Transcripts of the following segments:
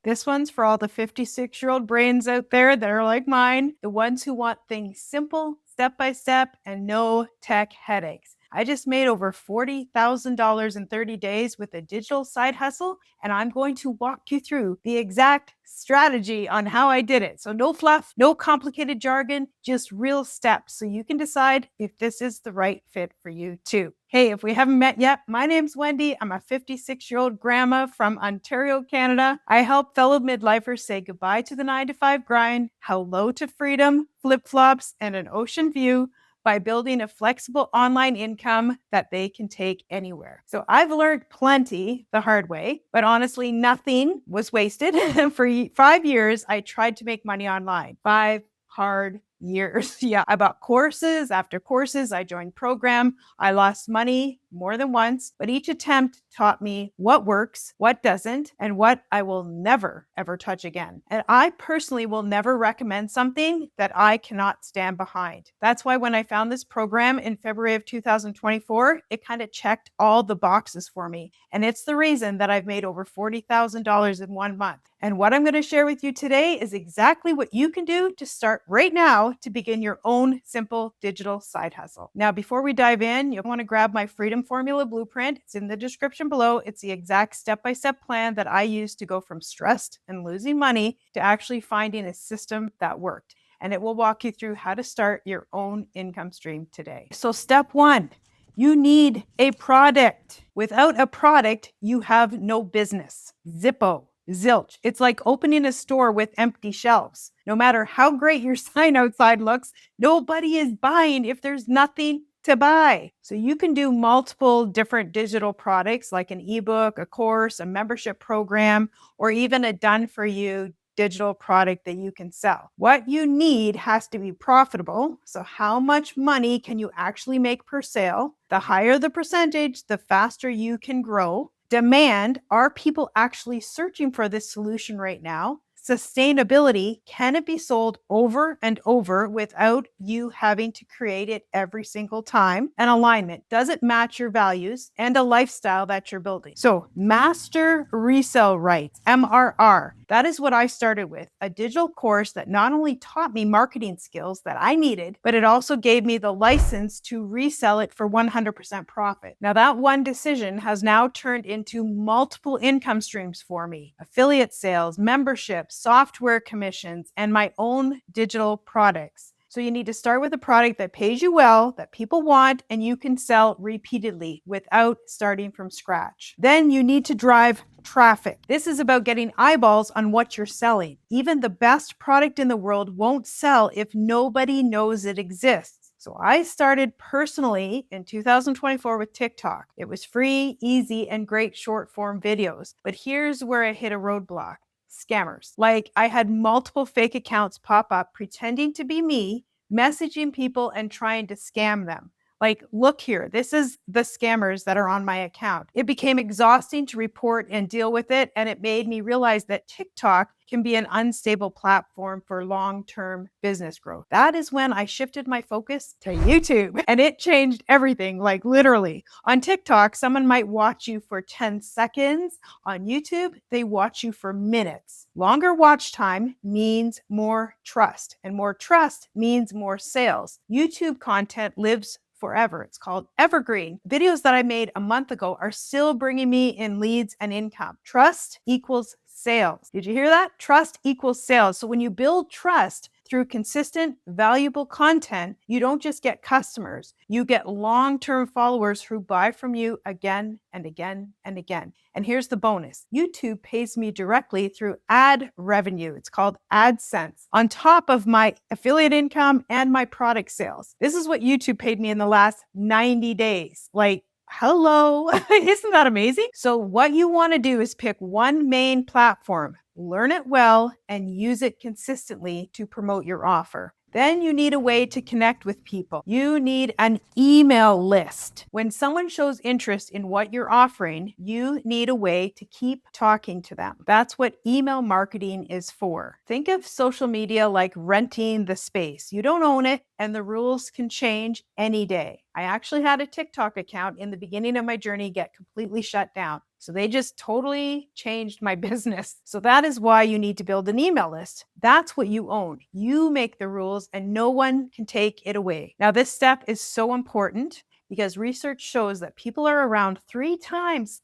This one's for all the 56-year-old brains out there that are like mine, the ones who want things simple, step by step, and no tech headaches. I just made over $40,000 in 30 days with a digital side hustle, and I'm going to walk you through the exact strategy on how I did it. So, no fluff, no complicated jargon, just real steps so you can decide if this is the right fit for you too. Hey, if we haven't met yet, my name's Wendy. I'm a 56-year-old grandma from Ontario, Canada. I help fellow midlifers say goodbye to the 9 to 5 grind, hello to freedom, flip-flops, and an ocean view by building a flexible online income that they can take anywhere. So I've learned plenty the hard way, but honestly, nothing was wasted. For 5 years, I tried to make money online. 5 hard years. Yeah, I bought courses after courses. I joined program. I lost money more than once, but each attempt taught me what works, what doesn't, and what I will never, ever touch again. And I personally will never recommend something that I cannot stand behind. That's why when I found this program in February of 2024, it kind of checked all the boxes for me. And it's the reason that I've made over $40,000 in 1 month. And what I'm going to share with you today is exactly what you can do to start right now to begin your own simple digital side hustle. Now, before we dive in, you'll want to grab my Freedom Formula Blueprint. It's in the description below. It's the exact step-by-step plan that I used to go from stressed and losing money to actually finding a system that worked. And it will walk you through how to start your own income stream today. So step 1, you need a product. Without a product, you have no business. Zippo. Zilch. It's like opening a store with empty shelves. No matter how great your sign outside looks, nobody is buying if there's nothing to buy. So you can do multiple different digital products like an ebook, a course, a membership program, or even a done for you digital product that you can sell. What you need has to be profitable. So how much money can you actually make per sale? The higher the percentage, the faster you can grow. Demand, are people actually searching for this solution right now? Sustainability, can it be sold over and over without you having to create it every single time? And alignment, does it match your values and a lifestyle that you're building? So master resell rights, MRR, that is what I started with, a digital course that not only taught me marketing skills that I needed, but it also gave me the license to resell it for 100% profit. Now that one decision has now turned into multiple income streams for me: affiliate sales, memberships, software commissions, and my own digital products. So you need to start with a product that pays you well, that people want, and you can sell repeatedly without starting from scratch. Then you need to drive traffic. This is about getting eyeballs on what you're selling. Even the best product in the world won't sell if nobody knows it exists. So I started personally in 2024 with TikTok. It was free, easy, and great short form videos. But here's where I hit a roadblock. Scammers. Like, I had multiple fake accounts pop up pretending to be me, messaging people and trying to scam them. Like, look here, this is the scammers that are on my account. It became exhausting to report and deal with it, and it made me realize that TikTok can be an unstable platform for long-term business growth. That is when I shifted my focus to YouTube, and it changed everything, like literally. On TikTok, someone might watch you for 10 seconds. On YouTube, they watch you for minutes. Longer watch time means more trust, and more trust means more sales. YouTube content lives forever. It's called evergreen. Videos that I made a month ago are still bringing me in leads and income. Trust equals sales. Did you hear that? Trust equals sales. So when you build trust through consistent, valuable content, you don't just get customers, you get long-term followers who buy from you again and again and again. And here's the bonus. YouTube pays me directly through ad revenue. It's called AdSense, on top of my affiliate income and my product sales. This is what YouTube paid me in the last 90 days. Like, hello, isn't that amazing? So what you want to do is pick one main platform, learn it well, and use it consistently to promote your offer. Then you need a way to connect with people. You need an email list. When someone shows interest in what you're offering, you need a way to keep talking to them. That's what email marketing is for. Think of social media like renting the space. You don't own it, and the rules can change any day. I actually had a TikTok account in the beginning of my journey get completely shut down. So they just totally changed my business. So that is why you need to build an email list. That's what you own. You make the rules and no one can take it away. Now, this step is so important because research shows that people are around three times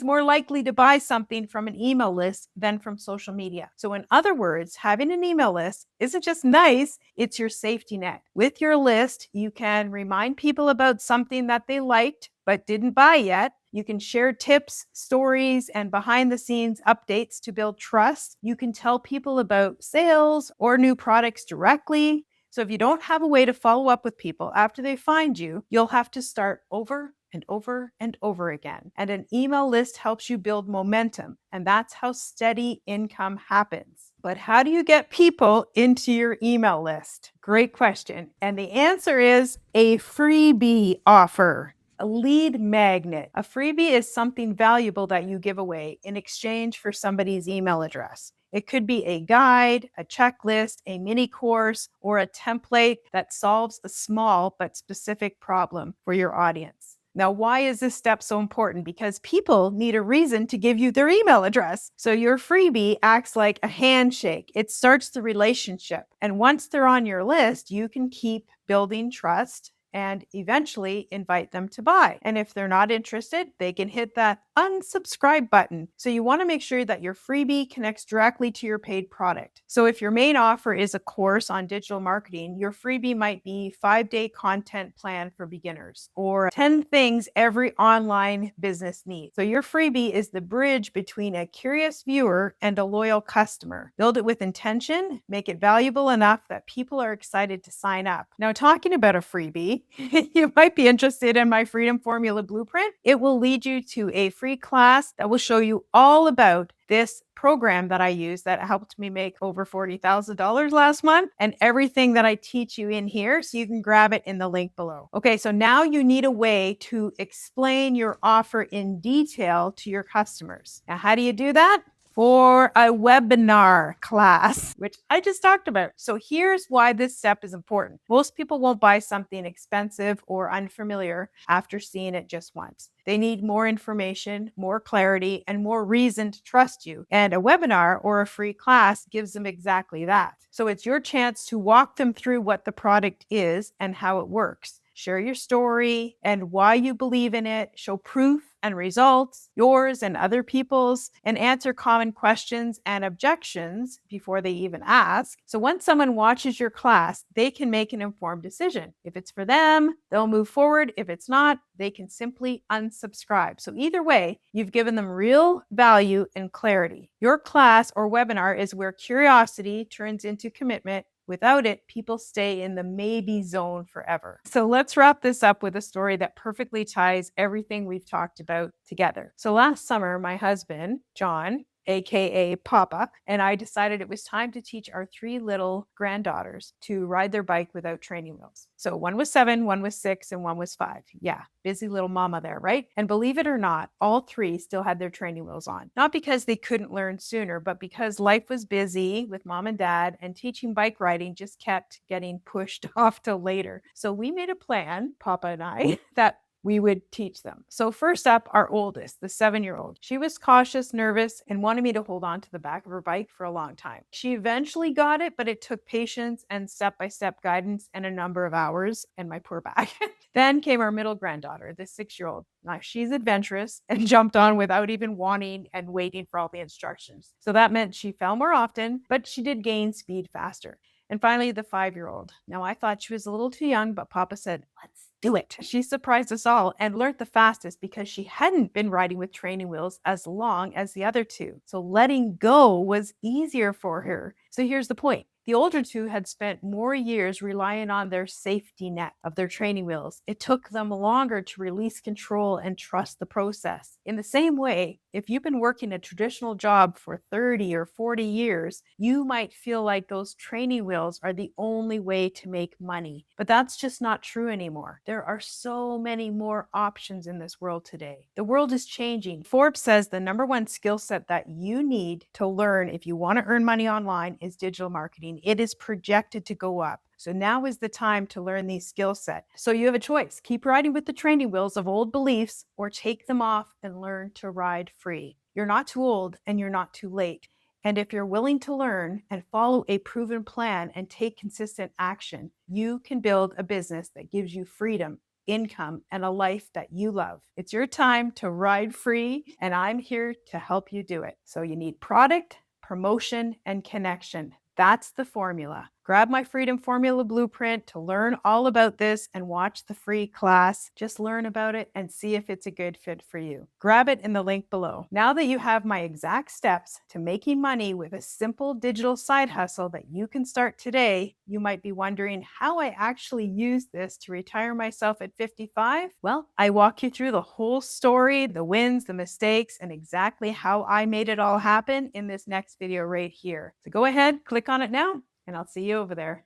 more likely to buy something from an email list than from social media. So, in other words, having an email list isn't just nice, it's your safety net. With your list, you can remind people about something that they liked but didn't buy yet. You can share tips, stories, and behind the scenes updates to build trust. You can tell people about sales or new products directly. So if you don't have a way to follow up with people after they find you, you'll have to start over and over and over again. And an email list helps you build momentum, and that's how steady income happens. But how do you get people into your email list? Great question. And the answer is a freebie offer. A lead magnet. A freebie is something valuable that you give away in exchange for somebody's email address. It could be a guide, a checklist, a mini course, or a template that solves a small but specific problem for your audience. Now, why is this step so important? Because people need a reason to give you their email address. So your freebie acts like a handshake. It starts the relationship. And once they're on your list, you can keep building trust and eventually invite them to buy. And if they're not interested, they can hit that unsubscribe button. So you want to make sure that your freebie connects directly to your paid product. So if your main offer is a course on digital marketing, your freebie might be 5-day content plan for beginners or 10 things every online business needs. So your freebie is the bridge between a curious viewer and a loyal customer. Build it with intention, make it valuable enough that people are excited to sign up. Now, talking about a freebie, you might be interested in my Freedom Formula Blueprint. It will lead you to a free class that will show you all about this program that I use that helped me make over $40,000 last month and everything that I teach you in here. So you can grab it in the link below. Okay, so now you need a way to explain your offer in detail to your customers. Now, how do you do that? For a webinar class, which I just talked about. So here's why this step is important. Most people won't buy something expensive or unfamiliar after seeing it just once. They need more information, more clarity, and more reason to trust you. And a webinar or a free class gives them exactly that. So it's your chance to walk them through what the product is and how it works. Share your story and why you believe in it, show proof and results, yours and other people's, and answer common questions and objections before they even ask. So once someone watches your class, they can make an informed decision. If it's for them, they'll move forward. If it's not, they can simply unsubscribe. So either way, you've given them real value and clarity. Your class or webinar is where curiosity turns into commitment. Without it, people stay in the maybe zone forever. So let's wrap this up with a story that perfectly ties everything we've talked about together. So last summer, my husband, John, aka Papa, and I decided it was time to teach our 3 little granddaughters to ride their bike without training wheels. So one was 7, one was 6, and one was 5. Yeah, busy little mama there, right? And believe it or not, all 3 still had their training wheels on. Not because they couldn't learn sooner, but because life was busy with mom and dad, and teaching bike riding just kept getting pushed off till later. So we made a plan, Papa and I, that we would teach them. So first up, our oldest, the 7-year-old. She was cautious, nervous, and wanted me to hold on to the back of her bike for a long time. She eventually got it, but it took patience and step-by-step guidance and a number of hours, and my poor back. Then came our middle granddaughter, the 6-year-old. Now she's adventurous and jumped on without even wanting and waiting for all the instructions. So that meant she fell more often, but she did gain speed faster. And finally, the 5-year-old. Now I thought she was a little too young, but Papa said, let's do it. She surprised us all and learned the fastest because she hadn't been riding with training wheels as long as the other 2. So letting go was easier for her. So here's the point. The older 2 had spent more years relying on their safety net of their training wheels. It took them longer to release control and trust the process. In the same way, if you've been working a traditional job for 30 or 40 years, you might feel like those training wheels are the only way to make money. But that's just not true anymore. There are so many more options in this world today. The world is changing. Forbes says the number 1 skill set that you need to learn if you want to earn money online is digital marketing. It is projected to go up. So now is the time to learn these skill sets. So you have a choice. Keep riding with the training wheels of old beliefs or take them off and learn to ride free. You're not too old and you're not too late. And if you're willing to learn and follow a proven plan and take consistent action, you can build a business that gives you freedom, income, and a life that you love. It's your time to ride free, and I'm here to help you do it. So you need product, promotion, and connection. That's the formula. Grab my Freedom Formula Blueprint to learn all about this and watch the free class. Just learn about it and see if it's a good fit for you. Grab it in the link below. Now that you have my exact steps to making money with a simple digital side hustle that you can start today, you might be wondering how I actually use this to retire myself at 55. Well, I walk you through the whole story, the wins, the mistakes, and exactly how I made it all happen in this next video right here. So go ahead, click on it now, and I'll see you over there.